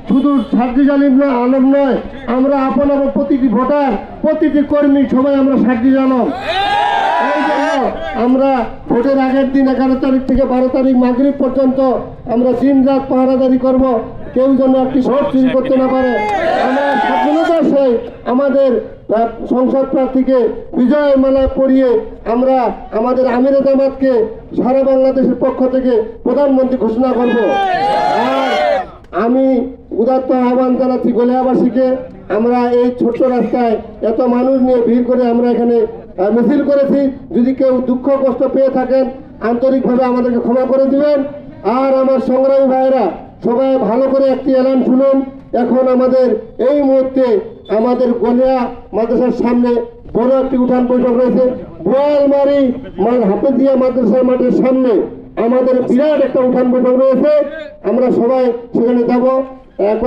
শুধু সার্জিস আলম নয়, আমরা আপন প্রতিটি ভোটার, প্রতিটি কর্মী সবাই আমরা সার্জিস আলম। এই জন্য আমরা ভোটের আগের দিন 11 তারিখ থেকে 12 তারিখ মাগরিব পর্যন্ত আমরা দিন রাত পাহারাদারি করব, কেউ যেন একটি ভোট চুরি করতে না পারে। আমরা স্বাধীনতার সহিত আমাদের সংসদ প্রার্থীকে বিজয় মালা পরিয়ে আমরা আমাদের আমিরে জামাতকে সারা বাংলাদেশের পক্ষ থেকে প্রধানমন্ত্রী ঘোষণা করব। আর আমি উদাত্ত আহ্বান জানাচ্ছি গলিয়াবাসীকে, আমরা এই ছোট্ট রাস্তায় এত মানুষ নিয়ে ভিড় করে আমরা এখানে মিছিল করেছি। যদি কেউ দুঃখ কষ্ট পেয়ে থাকেন আন্তরিকভাবে আমাদেরকে ক্ষমা করে দিবেন। আর আমার সংগ্রামী ভাইয়েরা সবাই ভালো করে একটি এলান শুনুন। এখন আমাদের এই মুহূর্তে আমাদের গলিয়া মাদ্রাসার সামনে বড় একটি উঠান বৈঠক রয়েছে। বোয়ালমারি হাফেজিয়া মাদ্রাসার মাঠের সামনে আমাদের বিরাট একটা উঠান বৈঠক রয়েছে। আমরা সবাই সেখানে যাব।